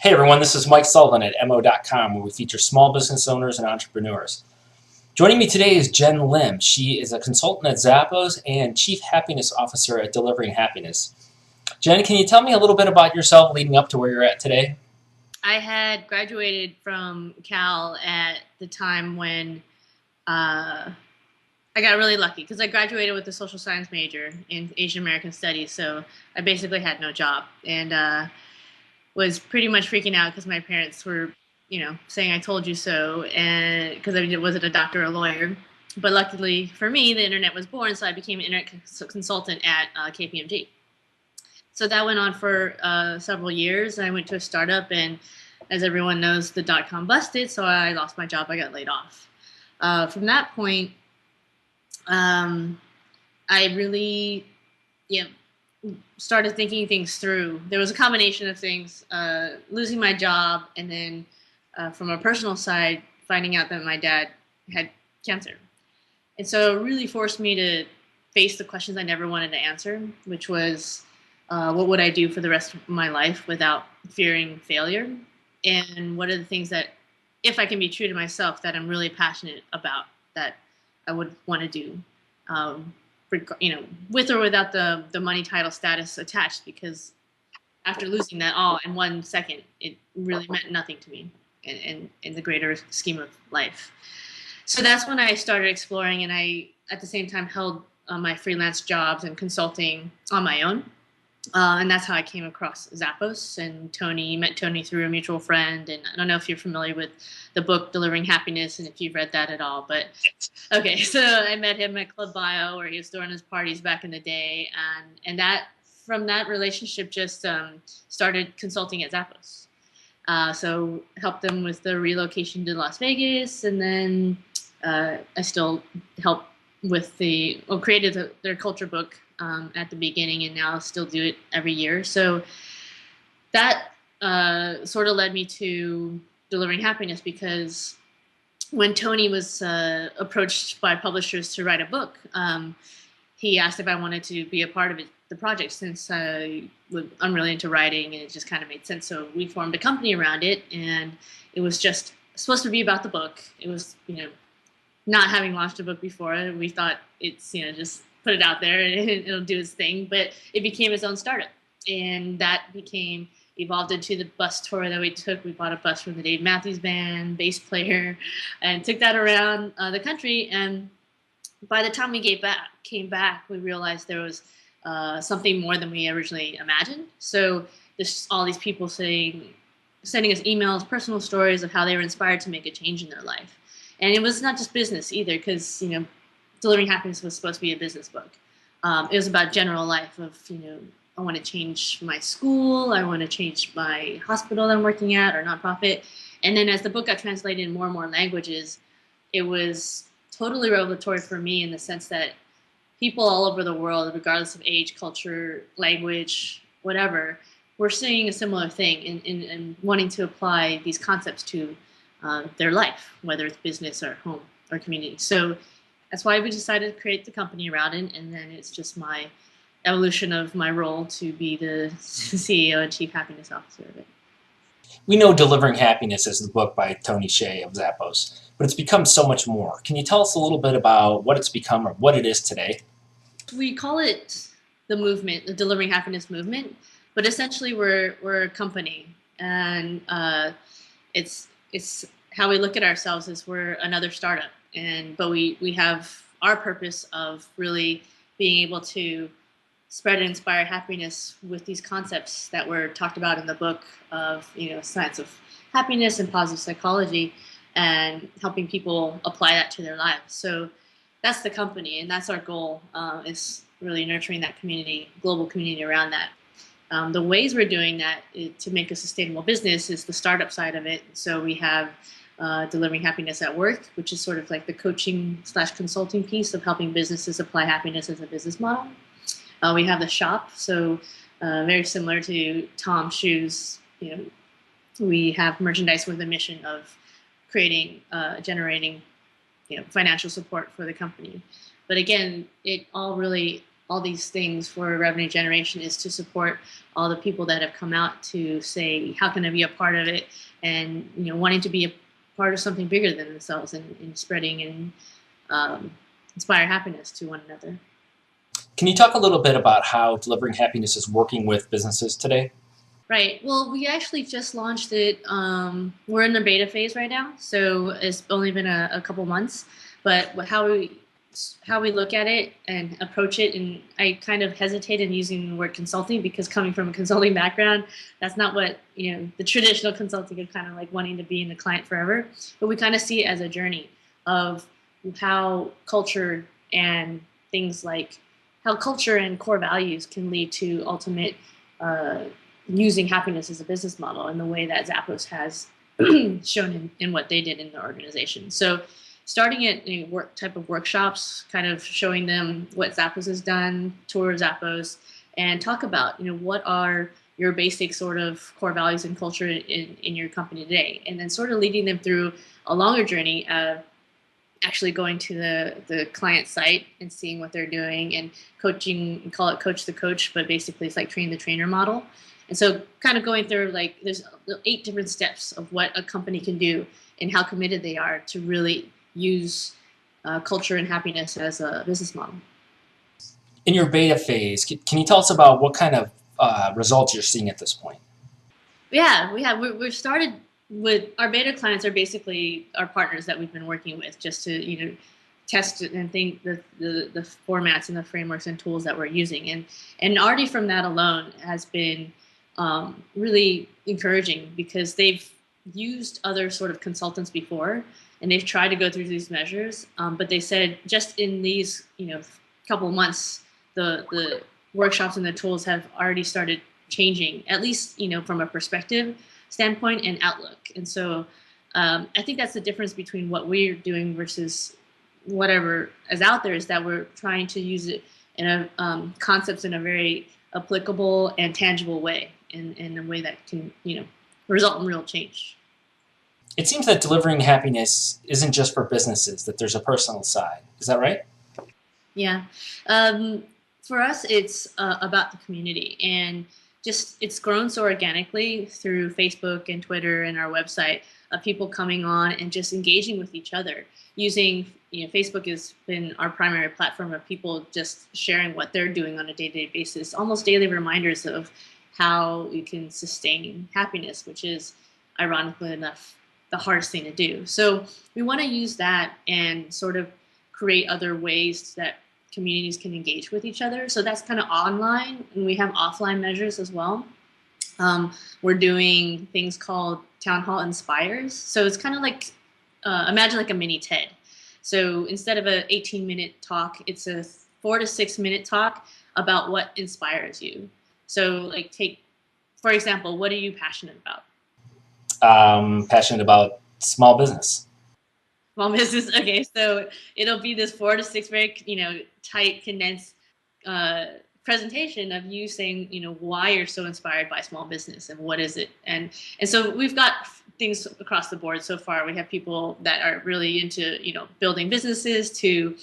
Hey everyone, this is Mike Sullivan at mo.com, where we feature small business owners and entrepreneurs. Joining me today is Jenn Lim. She is a consultant at Zappos and Chief Happiness Officer at Delivering Happiness. Jenn, can you tell me a little bit about yourself leading up to where you're at today? I had graduated from Cal at the time when I got really lucky because I graduated with a social science major in Asian American Studies. So I basically had no job and was pretty much freaking out because my parents were, saying I told you so, and because I wasn't a doctor or a lawyer. But luckily for me, the internet was born, so I became an internet consultant at KPMG. So that went on for several years. I went to a startup, and as everyone knows, the dot-com busted, so I lost my job. I got laid off. From that point, I really, started thinking things through. There was a combination of things: losing my job, and then from a personal side, finding out that my dad had cancer. And so it really forced me to face the questions I never wanted to answer, which was, what would I do for the rest of my life without fearing failure? And what are the things that, if I can be true to myself, that I'm really passionate about, that I would want to do, with or without the money, title, status attached, because after losing that all in 1 second, it really meant nothing to me in the greater scheme of life. So that's when I started exploring, and I, at the same time, held my freelance jobs and consulting on my own. And that's how I came across Zappos and Tony. Met Tony through a mutual friend, and I don't know if you're familiar with the book Delivering Happiness and if you've read that at all. But okay, so I met him at Club Bio, where he was throwing his parties back in the day, and that, from that relationship, just started consulting at Zappos. So helped them with the relocation to Las Vegas, and then I still help with created their culture book at the beginning, and now still do it every year. So that sort of led me to Delivering Happiness, because when Tony was approached by publishers to write a book, he asked if I wanted to be a part of the project, since I'm really into writing and it just kind of made sense. So we formed a company around it, and it was just supposed to be about the book. It was, not having launched a book before, we thought it's, just put it out there and it'll do its thing. But it became its own startup, and that evolved into the bus tour that we took. We bought a bus from the Dave Matthews Band, bass player, and took that around the country. And by the time we came back, we realized there was something more than we originally imagined. So there's all these people sending us emails, personal stories of how they were inspired to make a change in their life. And it was not just business either, because, Delivering Happiness was supposed to be a business book. It was about general life of, I want to change my school, I want to change my hospital that I'm working at, or nonprofit. And then as the book got translated in more and more languages, it was totally revelatory for me, in the sense that people all over the world, regardless of age, culture, language, whatever, were seeing a similar thing and wanting to apply these concepts to their life, whether it's business or home or community. So that's why we decided to create the company around it, and then it's just my evolution of my role to be the CEO and Chief Happiness Officer of it. We know Delivering Happiness is the book by Tony Hsieh of Zappos, but it's become so much more. Can you tell us a little bit about what it's become or what it is today? We call it the movement, the Delivering Happiness movement, but essentially we're a company, and it's how we look at ourselves as we're another startup, but we have our purpose of really being able to spread and inspire happiness with these concepts that were talked about in the book of, science of happiness and positive psychology, and helping people apply that to their lives. So that's the company, and that's our goal, is really nurturing that community, global community around that. The ways we're doing that to make a sustainable business is the startup side of it. So we have Delivering Happiness at Work, which is sort of like the coaching/consulting piece of helping businesses apply happiness as a business model. We have the shop, so very similar to Tom's shoes. We have merchandise with a mission of generating, financial support for the company. But again, it all really all these things for revenue generation is to support all the people that have come out to say, how can I be a part of it? And, wanting to be a part of something bigger than themselves and spreading and inspire happiness to one another. Can you talk a little bit about how Delivering Happiness is working with businesses today? Right. Well, we actually just launched it. We're in the beta phase right now, so it's only been a couple months. But how we look at it and approach it, and I kind of hesitate in using the word consulting because coming from a consulting background, that's not what the traditional consulting is kind of like wanting to be in the client forever. But we kind of see it as a journey of how culture and things like how culture and core values can lead to ultimate using happiness as a business model in the way that Zappos has shown in what they did in the organization. So starting at type of workshops, kind of showing them what Zappos has done, tour Zappos, and talk about, what are your basic sort of core values and culture in your company today, and then sort of leading them through a longer journey of actually going to the client site and seeing what they're doing and coaching, and call it coach the coach, but basically it's like train the trainer model. And so kind of going through there's 8 different steps of what a company can do and how committed they are to really use culture and happiness as a business model. In your beta phase, can you tell us about what kind of results you're seeing at this point? Yeah, we've started with our beta clients are basically our partners that we've been working with just to test and think the formats and the frameworks and tools that we're using, and already from that alone has been really encouraging because they've used other sort of consultants before and they've tried to go through these measures, but they said just in these couple of months the workshops and the tools have already started changing, at least from a perspective standpoint and outlook. And so I think that's the difference between what we're doing versus whatever is out there, is that we're trying to use it in a concepts in a very applicable and tangible way, in a way that can result in real change. It seems that delivering happiness isn't just for businesses, that there's a personal side. Is that right? Yeah. For us, it's about the community, and just it's grown so organically through Facebook and Twitter and our website of people coming on and just engaging with each other using, Facebook has been our primary platform of people just sharing what they're doing on a day-to-day basis, almost daily reminders of how you can sustain happiness, which is ironically enough the hardest thing to do. So we want to use that and sort of create other ways that communities can engage with each other. So that's kind of online, and we have offline measures as well. We're doing things called Town Hall Inspires. So it's kind of like, imagine like a mini TED. So instead of an 18-minute talk, it's a 4 to 6 minute talk about what inspires you. So for example, what are you passionate about? Passionate about small business. Small business. Okay, so it'll be this 4 to 6 very tight, condensed presentation of you saying why you're so inspired by small business and what is it, and so we've got things across the board so far. We have people that are really into building businesses to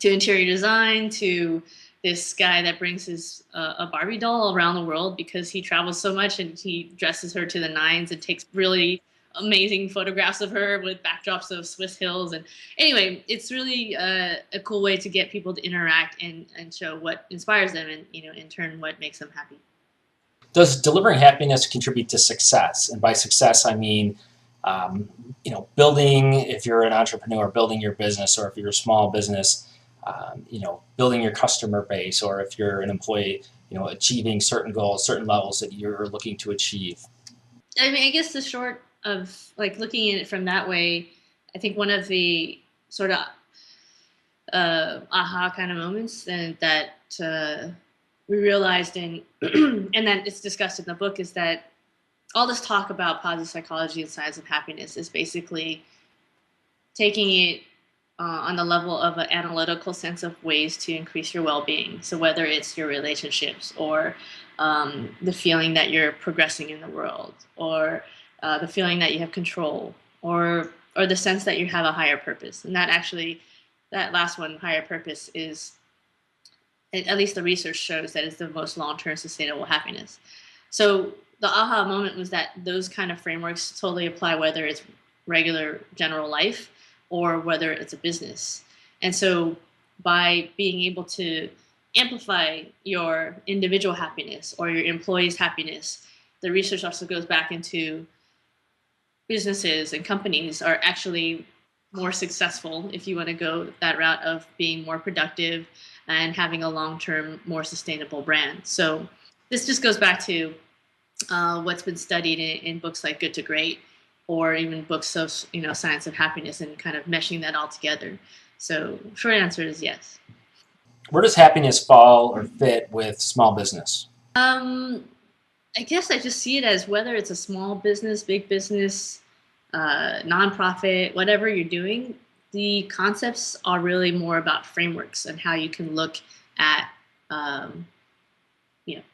interior design, to this guy that brings his a Barbie doll around the world because he travels so much and he dresses her to the nines and takes really amazing photographs of her with backdrops of Swiss hills. And anyway, it's really a cool way to get people to interact and show what inspires them and in turn what makes them happy. Does delivering happiness contribute to success? And by success, I mean, building, if you're an entrepreneur, building your business, or if you're a small business, building your customer base, or if you're an employee, achieving certain goals, certain levels that you're looking to achieve. I mean, I guess the short of looking at it from that way, I think one of the sort of aha kind of moments that we realized and then it's discussed in the book is that all this talk about positive psychology and science of happiness is basically taking it on the level of an analytical sense of ways to increase your well-being. So whether it's your relationships or the feeling that you're progressing in the world, or the feeling that you have control, or the sense that you have a higher purpose. And that last one, higher purpose, is at least the research shows that it's the most long-term sustainable happiness. So the aha moment was that those kind of frameworks totally apply whether it's regular general life or whether it's a business. And so by being able to amplify your individual happiness or your employees' happiness, the research also goes back into businesses and companies are actually more successful if you want to go that route of being more productive and having a long-term, more sustainable brand. So this just goes back to what's been studied in books like Good to Great, or even books of Science of Happiness, and kind of meshing that all together. So short answer is yes. Where does happiness fall or fit with small business? I guess I just see it as whether it's a small business, big business, nonprofit, whatever you're doing, the concepts are really more about frameworks and how you can look at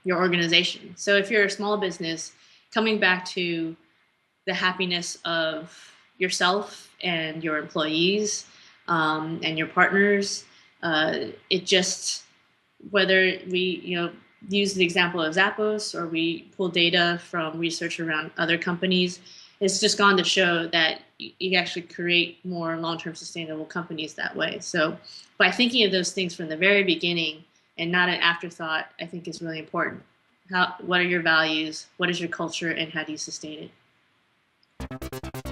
your organization. So if you're a small business, coming back to the happiness of yourself and your employees and your partners, it just, whether we use the example of Zappos or we pull data from research around other companies, it's just gone to show that you actually create more long-term sustainable companies that way. So by thinking of those things from the very beginning and not an afterthought, I think is really important. What are your values? What is your culture? And how do you sustain it?